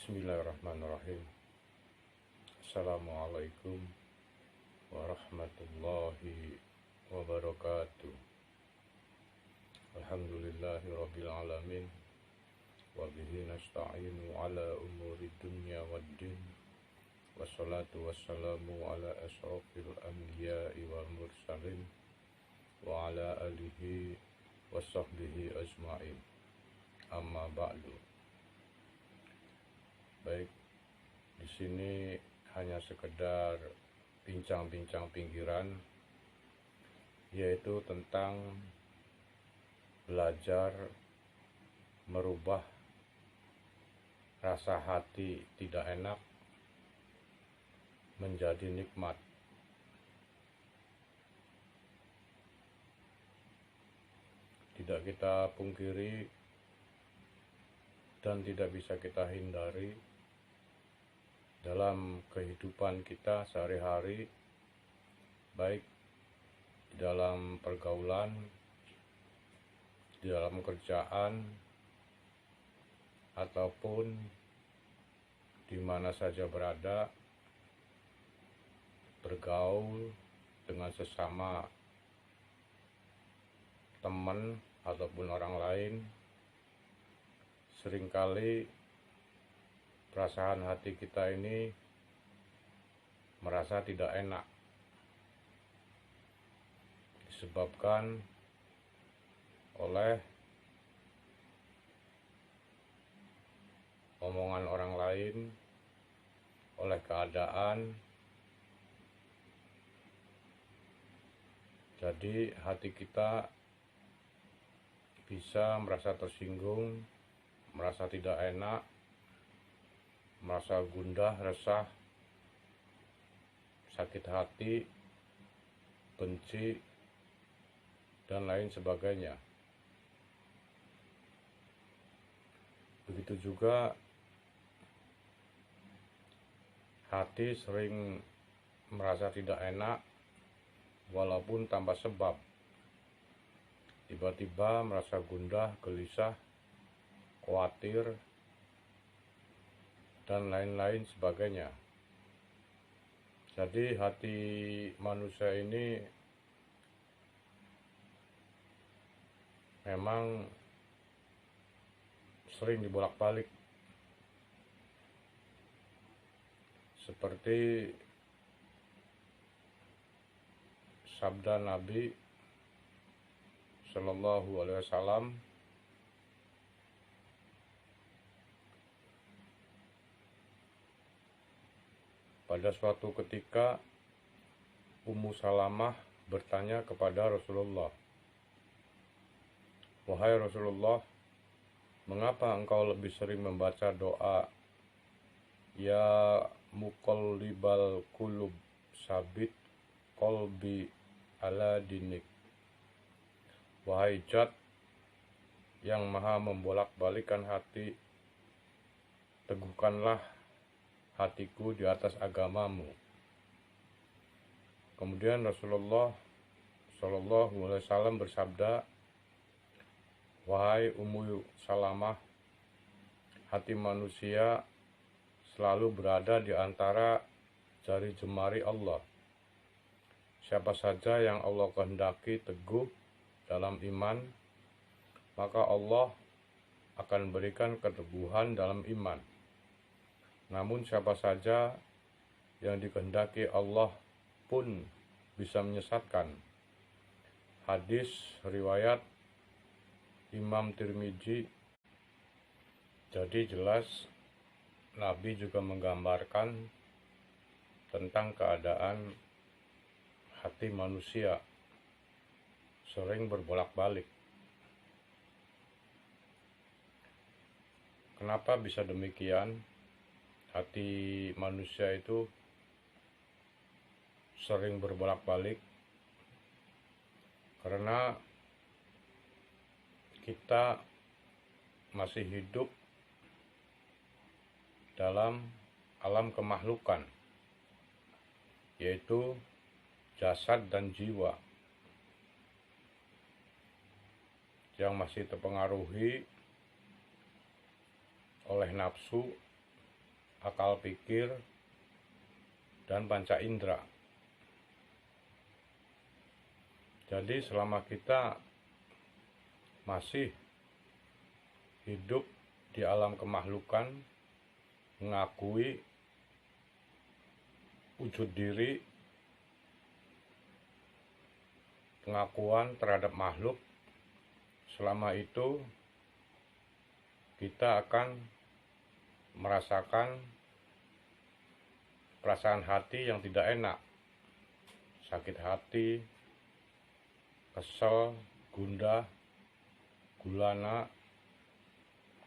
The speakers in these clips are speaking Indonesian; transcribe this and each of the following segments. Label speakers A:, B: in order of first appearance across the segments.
A: Bismillahirrahmanirrahim. Assalamualaikum warahmatullahi wabarakatuh. Alhamdulillahirabbil alamin. Wa bihi nasta'inu ala umuri dunya waddin. Wassalatu wassalamu ala asyrafil anbiya'i wal mursalin wa ala alihi washabbihi ajma'in. Amma ba'du. Baik, di sini hanya sekedar bincang-bincang pinggiran, yaitu tentang belajar merubah rasa hati tidak enak menjadi nikmat. Tidak kita pungkiri dan tidak bisa kita hindari dalam kehidupan kita sehari-hari, baik di dalam pergaulan, di dalam kerjaan, ataupun di mana saja berada, bergaul dengan sesama teman ataupun orang lain. Seringkali perasaan hati kita ini merasa tidak enak disebabkan oleh omongan orang lain, oleh keadaan. Jadi hati kita bisa merasa tersinggung, merasa tidak enak, merasa gundah, resah, sakit hati, benci, dan lain sebagainya. Begitu juga hati sering merasa tidak enak walaupun tanpa sebab. Tiba-tiba merasa gundah, gelisah, khawatir, dan lain-lain sebagainya. Jadi hati manusia ini memang sering dibolak-balik, seperti sabda Nabi Shallallahu Alaihi Wasallam, pada suatu ketika Ummu Salamah bertanya kepada Rasulullah, "Wahai Rasulullah, mengapa engkau lebih sering membaca doa ya muqallibal qulub sabit qalbi ala dinik?" Wahai Zat yang maha membolak-balikan hati, teguhkanlah hatiku di atas agamamu. Kemudian Rasulullah Shallallahu Alaihi Wasallam bersabda, "Wahai Ummu Salamah, hati manusia selalu berada di antara jari jemari Allah. Siapa saja yang Allah kehendaki teguh dalam iman, maka Allah akan berikan keteguhan dalam iman. Namun siapa saja yang dikehendaki Allah pun bisa menyesatkan." Hadis riwayat Imam Tirmidzi. Jadi jelas Nabi juga menggambarkan tentang keadaan hati manusia sering berbolak-balik. Kenapa bisa demikian? Hati manusia itu sering berbolak-balik karena kita masih hidup dalam alam kemakhlukan, yaitu jasad dan jiwa yang masih terpengaruhi oleh nafsu akal pikir, dan panca indera. Jadi selama kita masih hidup di alam kemakhlukan, mengakui wujud diri, pengakuan terhadap makhluk, selama itu kita akan merasakan perasaan hati yang tidak enak, sakit hati, kesel, gundah, gulana,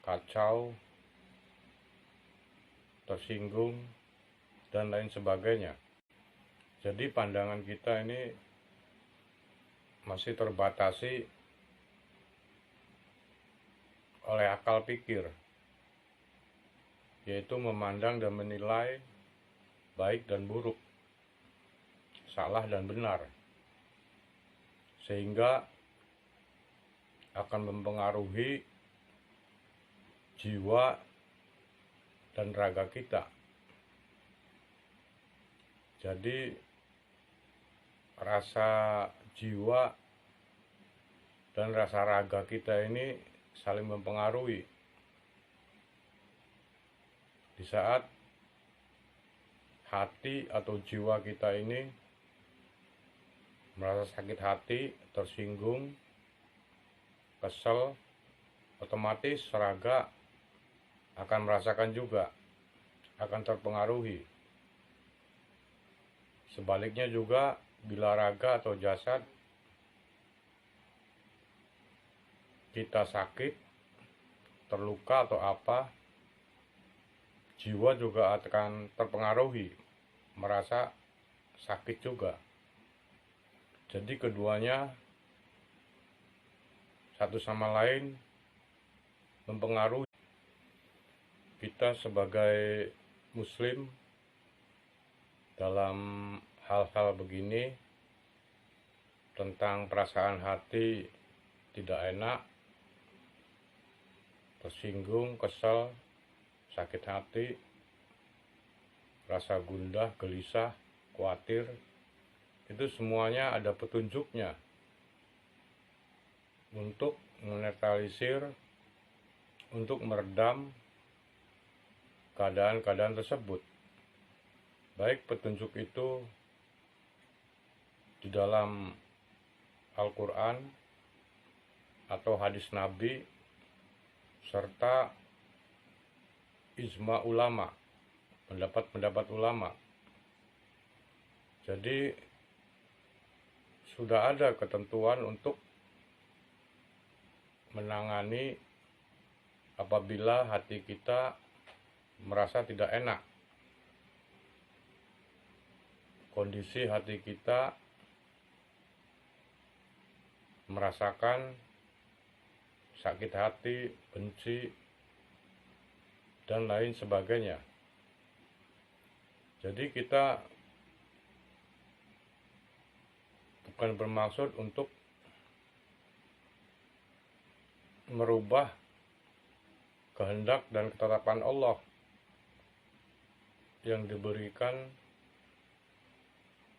A: kacau, tersinggung, dan lain sebagainya. Jadi pandangan kita ini masih terbatasi oleh akal pikir, yaitu memandang dan menilai baik dan buruk, salah dan benar, sehingga akan mempengaruhi jiwa dan raga kita. Jadi rasa jiwa dan rasa raga kita ini saling mempengaruhi. Di saat hati atau jiwa kita ini merasa sakit hati, tersinggung, kesel, otomatis raga akan merasakan juga, akan terpengaruhi. Sebaliknya juga, bila raga atau jasad kita sakit, terluka atau apa, jiwa juga akan terpengaruhi, merasa sakit juga. Jadi keduanya satu sama lain mempengaruhi. Kita sebagai muslim dalam hal-hal begini, tentang perasaan hati tidak enak, tersinggung, kesal, sakit hati, rasa gundah, gelisah, khawatir, itu semuanya ada petunjuknya untuk menetralisir, untuk meredam keadaan-keadaan tersebut. Baik petunjuk itu di dalam Al-Quran atau hadis Nabi, serta ijma ulama, pendapat-pendapat ulama. Jadi sudah ada ketentuan untuk menangani apabila hati kita merasa tidak enak. Kondisi hati kita merasakan sakit hati, benci, dan lain sebagainya. Jadi kita bukan bermaksud untuk merubah kehendak dan ketetapan Allah yang diberikan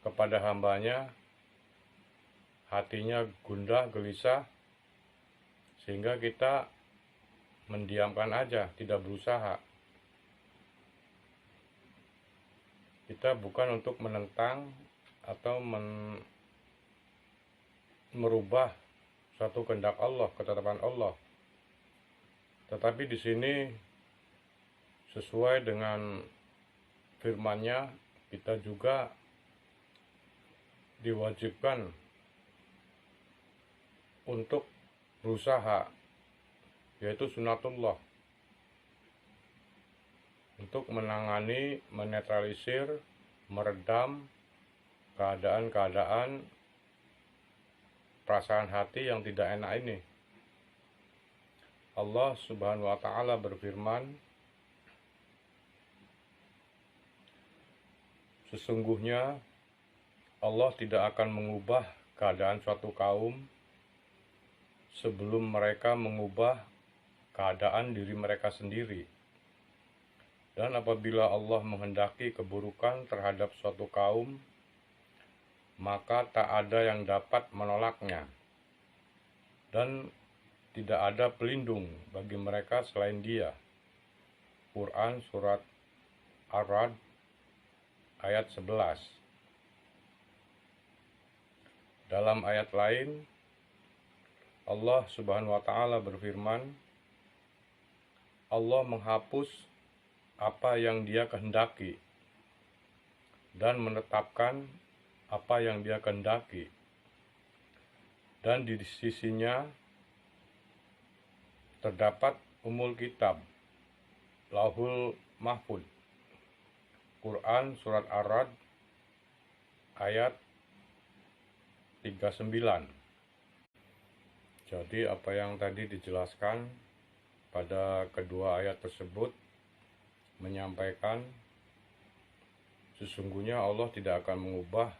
A: kepada hambanya, hatinya gundah, gelisah, sehingga kita mendiamkan aja, tidak berusaha. Kita bukan untuk menentang atau merubah suatu kehendak Allah, ketetapan Allah. Tetapi di sini sesuai dengan firman-Nya, kita juga diwajibkan untuk berusaha, yaitu sunatullah, untuk menangani, menetralisir, meredam keadaan-keadaan perasaan hati yang tidak enak ini. Allah Subhanahu wa Ta'ala berfirman, sesungguhnya Allah tidak akan mengubah keadaan suatu kaum sebelum mereka mengubah keadaan diri mereka sendiri. Dan apabila Allah menghendaki keburukan terhadap suatu kaum, maka tak ada yang dapat menolaknya, dan tidak ada pelindung bagi mereka selain Dia. Quran Surat Ar-Ra'd ayat 11. Dalam ayat lain, Allah Subhanahu wa Ta'ala berfirman, Allah menghapus apa yang Dia kehendaki dan menetapkan apa yang Dia kehendaki, dan di sisinya terdapat Ummul Kitab, Lauhul Mahfuz. Quran Surat Ar-Ra'd ayat 39. Jadi apa yang tadi dijelaskan pada kedua ayat tersebut menyampaikan sesungguhnya Allah tidak akan mengubah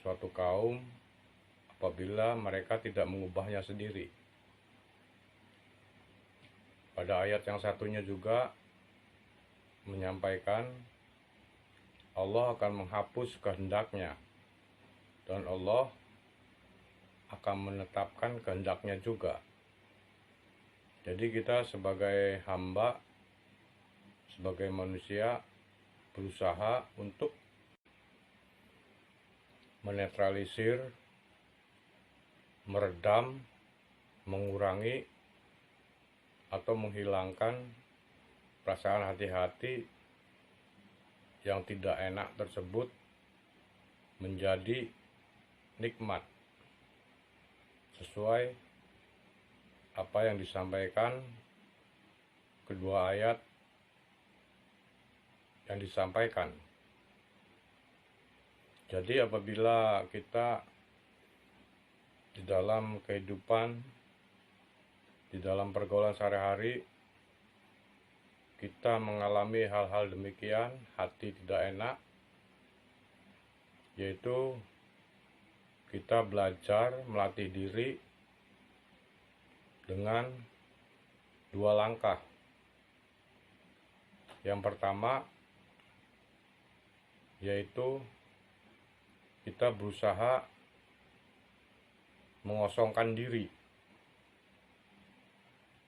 A: suatu kaum apabila mereka tidak mengubahnya sendiri. Pada ayat yang satunya juga menyampaikan Allah akan menghapus kehendaknya, dan Allah akan menetapkan kehendaknya juga. Jadi kita sebagai hamba, sebagai manusia, berusaha untuk menetralisir, meredam, mengurangi, atau menghilangkan perasaan hati-hati yang tidak enak tersebut menjadi nikmat, sesuai apa yang disampaikan kedua ayat yang disampaikan. Jadi apabila kita di dalam kehidupan, di dalam pergaulan sehari-hari, kita mengalami hal-hal demikian, hati tidak enak, yaitu kita belajar melatih diri dengan dua langkah. Yang pertama yaitu kita berusaha mengosongkan diri.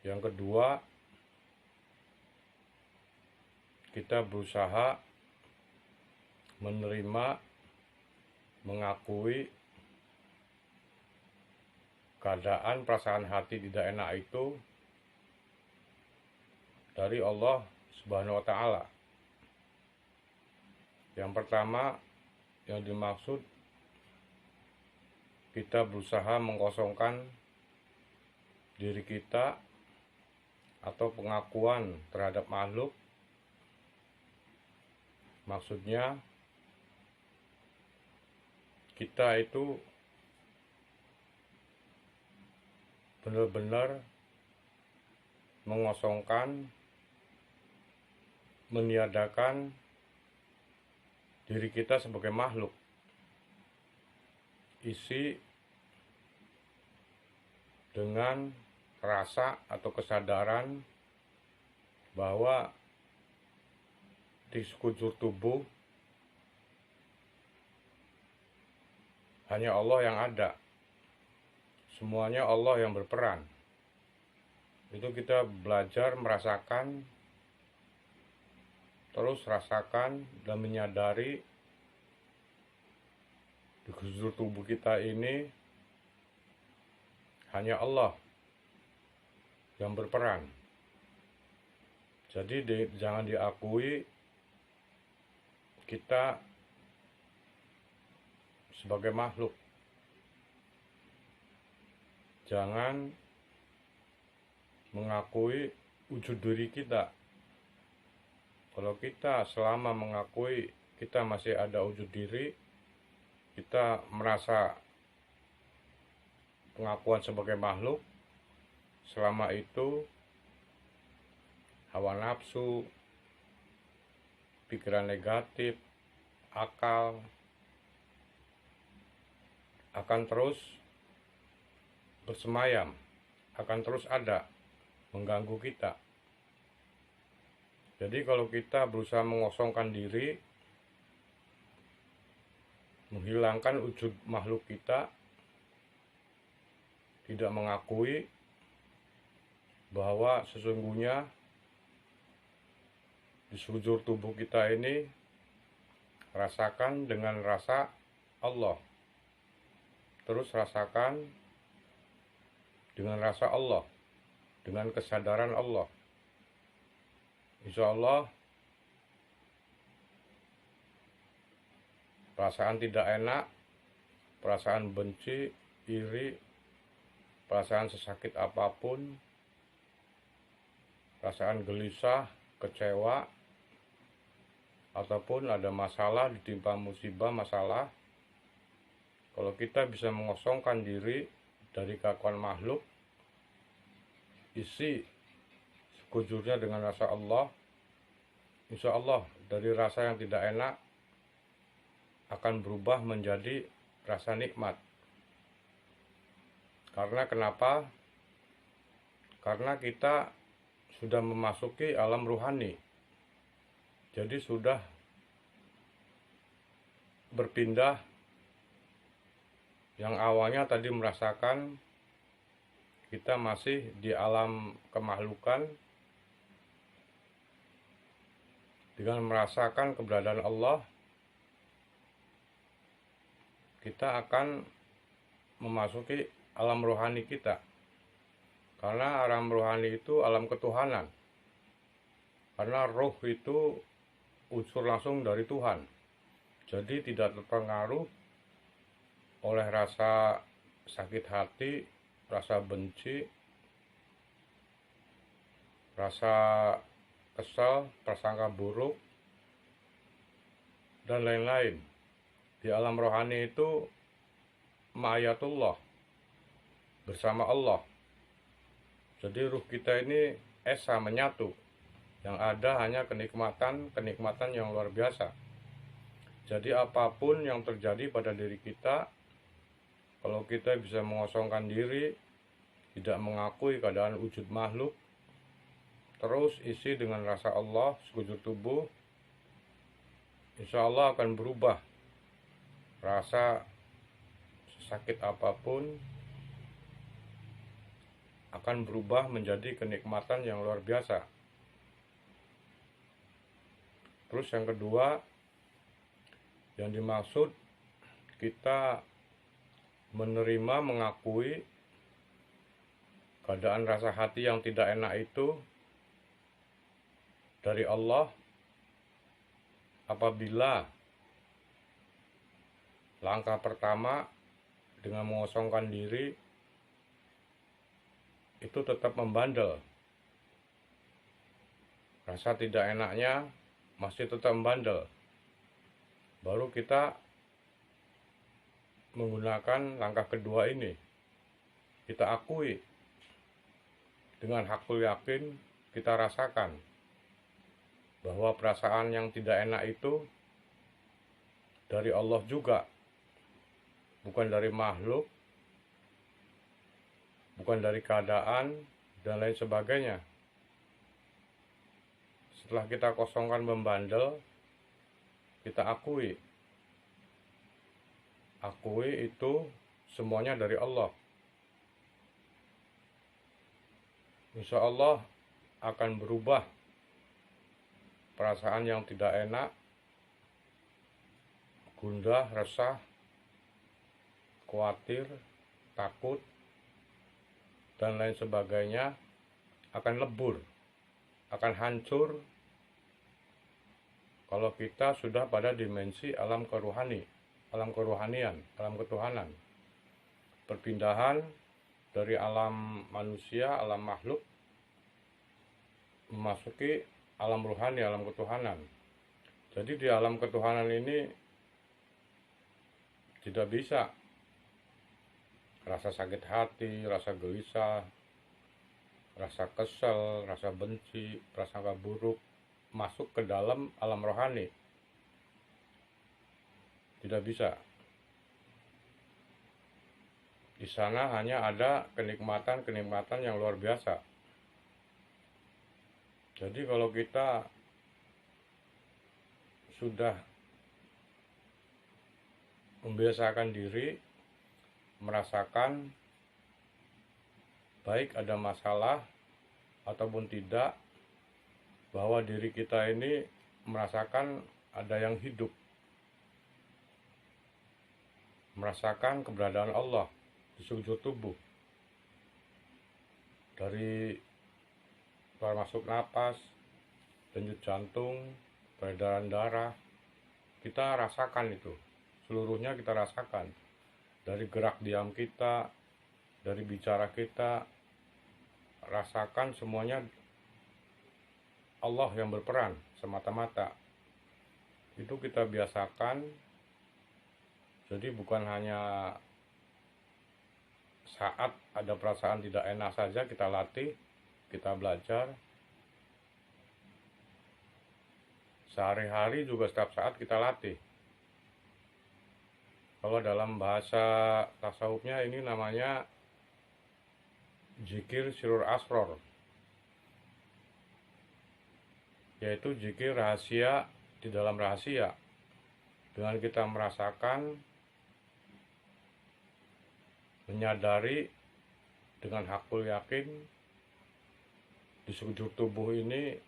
A: Yang kedua, kita berusaha menerima, mengakui keadaan perasaan hati tidak enak itu dari Allah Subhanahu wa Ta'ala. Yang pertama yang dimaksud, kita berusaha mengosongkan diri kita atau pengakuan terhadap makhluk. Maksudnya kita itu benar-benar mengosongkan, meniadakan diri kita sebagai makhluk. Isi dengan rasa atau kesadaran bahwa di sekujur tubuh hanya Allah yang ada. Semuanya Allah yang berperan. Itu kita belajar merasakan, terus rasakan dan menyadari di sekujur tubuh kita ini hanya Allah yang berperan. Jadi jangan diakui kita sebagai makhluk. Jangan mengakui wujud diri kita. Kalau kita selama mengakui kita masih ada wujud diri, kita merasa pengakuan sebagai makhluk, selama itu hawa nafsu, pikiran negatif, akal akan terus bersemayam, akan terus ada mengganggu kita. Jadi kalau kita berusaha mengosongkan diri, menghilangkan wujud makhluk kita, tidak mengakui bahwa sesungguhnya di sekujur tubuh kita ini rasakan dengan rasa Allah. Terus rasakan dengan rasa Allah, dengan kesadaran Allah. Insya Allah perasaan tidak enak, perasaan benci, iri, perasaan sesakit apapun, perasaan gelisah, kecewa, ataupun ada masalah, ditimpa musibah, masalah, kalau kita bisa mengosongkan diri dari kelakuan makhluk, isi sekujurnya dengan rasa Allah, insya Allah dari rasa yang tidak enak akan berubah menjadi rasa nikmat. Karena kenapa? Karena kita sudah memasuki alam ruhani. Jadi sudah berpindah, yang awalnya tadi merasakan kita masih di alam kemakhlukan, dengan merasakan keberadaan Allah, kita akan memasuki alam rohani kita. Karena alam rohani itu alam ketuhanan. Karena roh itu unsur langsung dari Tuhan. Jadi tidak terpengaruh oleh rasa sakit hati, rasa benci, rasa kesal, prasangka buruk, dan lain-lain. Di alam rohani itu ma'ayatullah, bersama Allah. Jadi ruh kita ini esa, menyatu. Yang ada hanya kenikmatan yang luar biasa. Jadi apapun yang terjadi pada diri kita, kalau kita bisa mengosongkan diri, tidak mengakui keadaan wujud makhluk, terus isi dengan rasa Allah sekujur tubuh, insya Allah akan berubah. Rasa sakit apapun akan berubah menjadi kenikmatan yang luar biasa. Terus yang kedua, yang dimaksud kita menerima, mengakui keadaan rasa hati yang tidak enak itu dari Allah apabila langkah pertama dengan mengosongkan diri itu tetap membandel. Rasa tidak enaknya masih tetap membandel. Baru kita menggunakan langkah kedua ini. Kita akui dengan hakul yakin, kita rasakan bahwa perasaan yang tidak enak itu dari Allah juga, bukan dari makhluk, bukan dari keadaan, dan lain sebagainya. Setelah kita kosongkan membandel, kita akui itu semuanya dari Allah. Insya Allah akan berubah perasaan yang tidak enak, gundah, resah, khawatir, takut, dan lain sebagainya akan lebur, akan hancur kalau kita sudah pada dimensi alam keruhani, alam keruhanian, alam ketuhanan. Perpindahan dari alam manusia, alam makhluk, memasuki alam ruhani, alam ketuhanan. Jadi di alam ketuhanan ini tidak bisa rasa sakit hati, rasa gelisah, rasa kesel, rasa benci, prasangka buruk masuk ke dalam alam rohani. Tidak bisa. Di sana hanya ada kenikmatan yang luar biasa. Jadi kalau kita sudah membiasakan diri merasakan baik ada masalah ataupun tidak, bahwa diri kita ini merasakan ada yang hidup, merasakan keberadaan Allah di sekujur tubuh, dari keluar masuk napas, denyut jantung, peredaran darah, kita rasakan itu, seluruhnya kita rasakan, dari gerak diam kita, dari bicara kita, rasakan semuanya Allah yang berperan semata-mata. Itu kita biasakan. Jadi bukan hanya saat ada perasaan tidak enak saja kita latih, kita belajar. Sehari-hari juga setiap saat kita latih. Kalau dalam bahasa tasawufnya ini namanya zikir sirur asror, yaitu zikir rahasia di dalam rahasia. Dengan kita merasakan, menyadari dengan hakul yakin di sekujur tubuh ini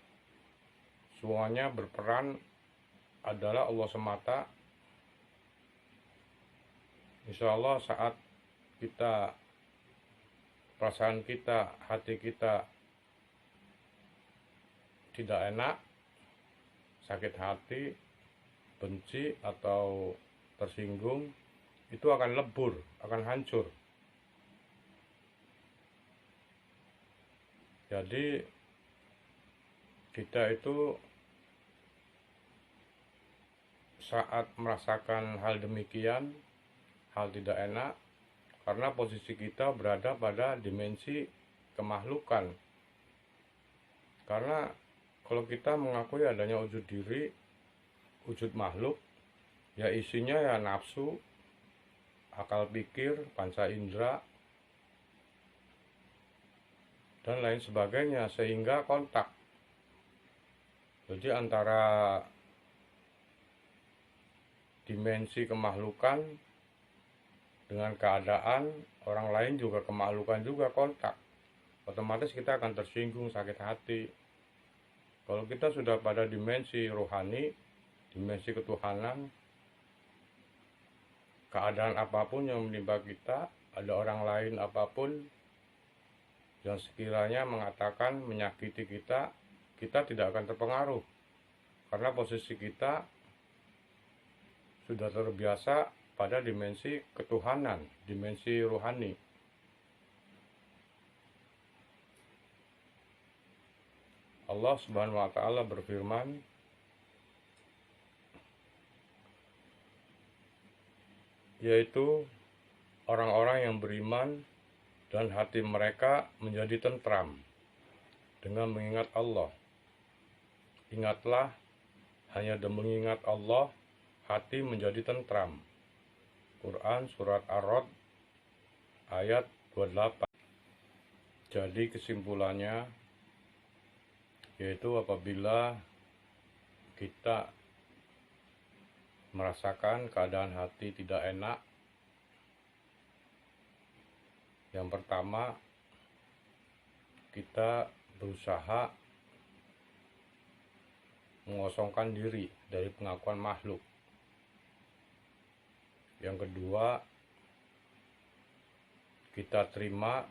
A: semuanya berperan adalah Allah semata. Insya Allah saat kita, perasaan kita, hati kita tidak enak, sakit hati, benci atau tersinggung, itu akan lebur, akan hancur. Jadi kita itu saat merasakan hal demikian, hal tidak enak, karena posisi kita berada pada dimensi kemahlukan. Karena kalau kita mengakui adanya wujud diri, wujud makhluk, ya isinya ya nafsu, akal pikir, panca indera, dan lain sebagainya, sehingga kontak. Jadi antara dimensi kemahlukan dengan keadaan orang lain juga kemahlukan juga kontak. Otomatis kita akan tersinggung, sakit hati. Kalau kita sudah pada dimensi rohani, dimensi ketuhanan, keadaan apapun yang menimpa kita, ada orang lain apapun yang sekiranya mengatakan menyakiti kita, kita tidak akan terpengaruh. Karena posisi kita sudah terbiasa pada dimensi ketuhanan, dimensi rohani. Allah Subhanahu wa Ta'ala berfirman, yaitu orang-orang yang beriman dan hati mereka menjadi tentram dengan mengingat Allah. Ingatlah, hanya dengan mengingat Allah, hati menjadi tentram. Quran Surat Ar-Rod ayat 28. Jadi kesimpulannya, yaitu apabila kita merasakan keadaan hati tidak enak, yang pertama kita berusaha mengosongkan diri dari pengakuan makhluk. Yang kedua, kita terima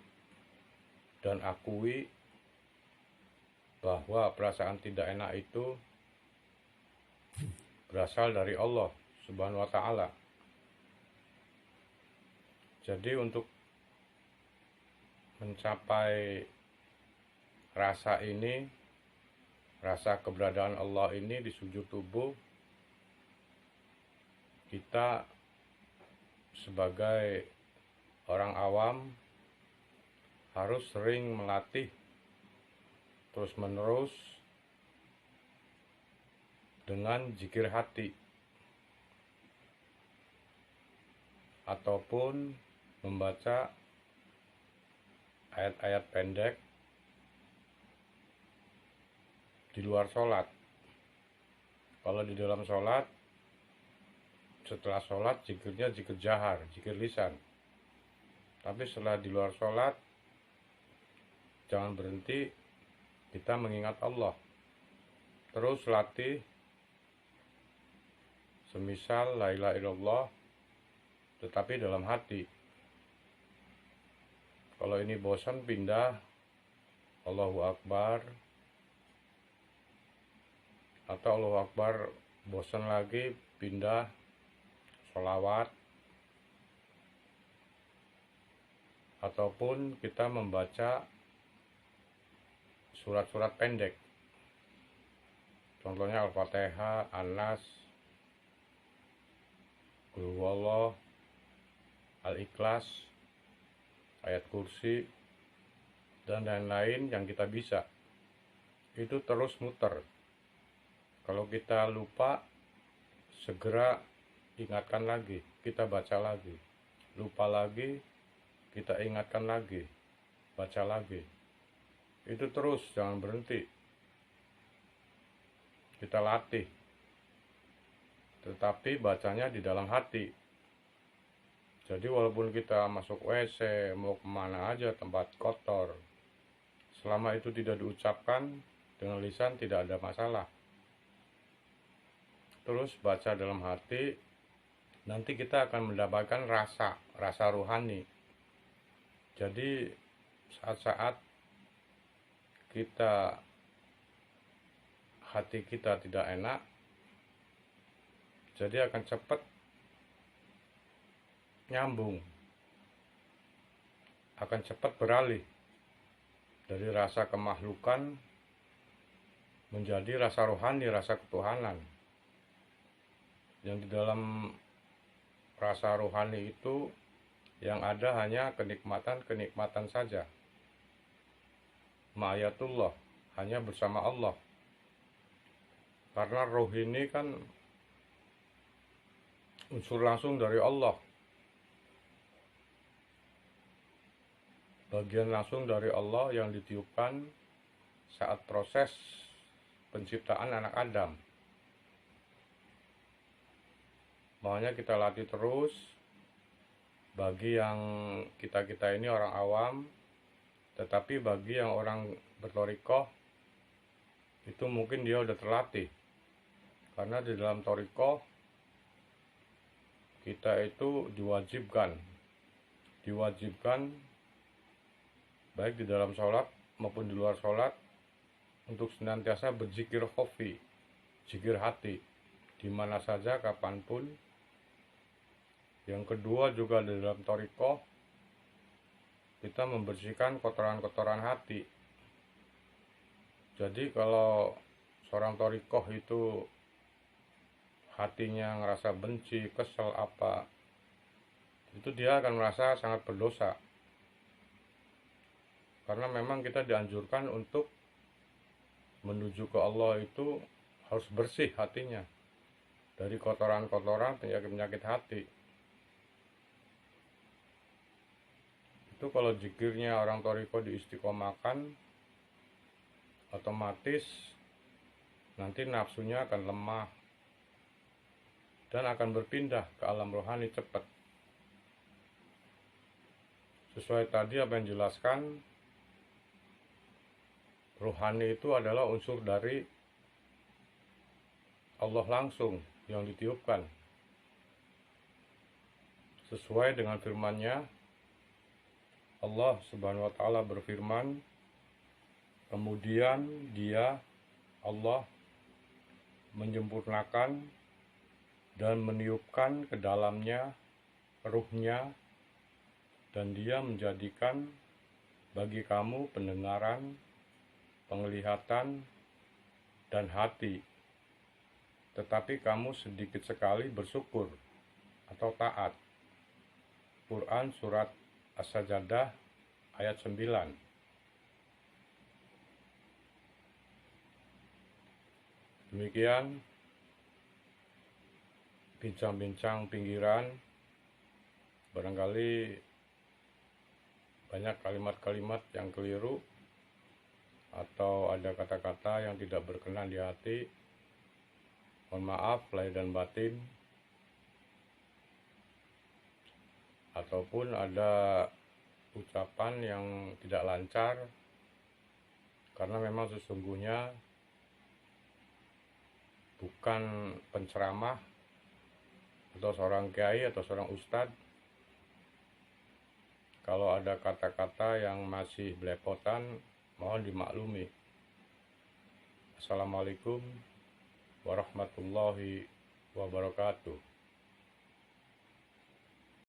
A: dan akui bahwa perasaan tidak enak itu berasal dari Allah Subhanahu wa Ta'ala. Jadi untuk mencapai rasa ini, rasa keberadaan Allah ini di sekujur tubuh, kita sebagai orang awam harus sering melatih terus-menerus dengan zikir hati ataupun membaca ayat-ayat pendek di luar sholat. Kalau di dalam sholat, setelah sholat zikirnya zikir jahar, zikir lisan. Tapi setelah di luar sholat, jangan berhenti, kita mengingat Allah. Terus latih, semisal la ilaha illallah, tetapi dalam hati. Kalau ini bosan, pindah Allahu Akbar, atau Allahu Akbar bosan lagi, pindah sholawat, ataupun kita membaca surat-surat pendek, contohnya Al-Fatihah, An-Nas, Qul Huwallah, Al-Ikhlas, ayat kursi, dan lain-lain yang kita bisa. Itu terus muter. Kalau kita lupa, segera ingatkan lagi, kita baca lagi. Lupa lagi, kita ingatkan lagi, baca lagi. Itu terus, jangan berhenti. Kita latih. Tetapi bacanya di dalam hati. Jadi walaupun kita masuk WC, mau kemana aja, tempat kotor, selama itu tidak diucapkan dengan lisan, tidak ada masalah. Terus baca dalam hati, nanti kita akan mendapatkan rasa rohani. Jadi saat-saat hati kita tidak enak, jadi akan cepat nyambung, akan cepat beralih dari rasa kemakhlukan menjadi rasa rohani, rasa ketuhanan. Yang di dalam rasa rohani itu yang ada hanya kenikmatan saja. Ma'ayatullah, hanya bersama Allah. Karena roh ini kan unsur langsung dari Allah, bagian langsung dari Allah yang ditiupkan saat proses penciptaan anak Adam. Makanya kita latih terus. Bagi yang kita ini orang awam, tetapi bagi yang orang bertorikoh, itu mungkin dia udah terlatih. Karena di dalam torikoh, kita itu diwajibkan baik di dalam sholat maupun di luar sholat, untuk senantiasa berzikir khafi, zikir hati, di mana saja, kapanpun. Yang kedua juga di dalam thariqah, kita membersihkan kotoran-kotoran hati. Jadi kalau seorang thariqah itu hatinya ngerasa benci, kesel apa, itu dia akan merasa sangat berdosa. Karena memang kita dianjurkan untuk menuju ke Allah itu harus bersih hatinya dari kotoran-kotoran, penyakit-penyakit hati. Itu kalau zikirnya orang thariqah diistiqomahkan, otomatis nanti nafsunya akan lemah dan akan berpindah ke alam rohani cepat. Sesuai tadi apa yang dijelaskan, rohani itu adalah unsur dari Allah langsung yang ditiupkan. Sesuai dengan firman-Nya, Allah Subhanahu wa Ta'ala berfirman, kemudian Dia, Allah, menyempurnakan dan meniupkan ke dalamnya ruhnya, dan Dia menjadikan bagi kamu pendengaran, penglihatan, dan hati. Tetapi kamu sedikit sekali bersyukur atau taat. Quran Surat As-Sajdah ayat 9. Demikian bincang-bincang pinggiran. Barangkali banyak kalimat-kalimat yang keliru atau ada kata-kata yang tidak berkenan di hati. Mohon maaf lahir dan batin. Ataupun ada ucapan yang tidak lancar, karena memang sesungguhnya bukan penceramah atau seorang kiai atau seorang ustadz. Kalau ada kata-kata yang masih belepotan, mohon dimaklumi. Assalamualaikum warahmatullahi wabarakatuh.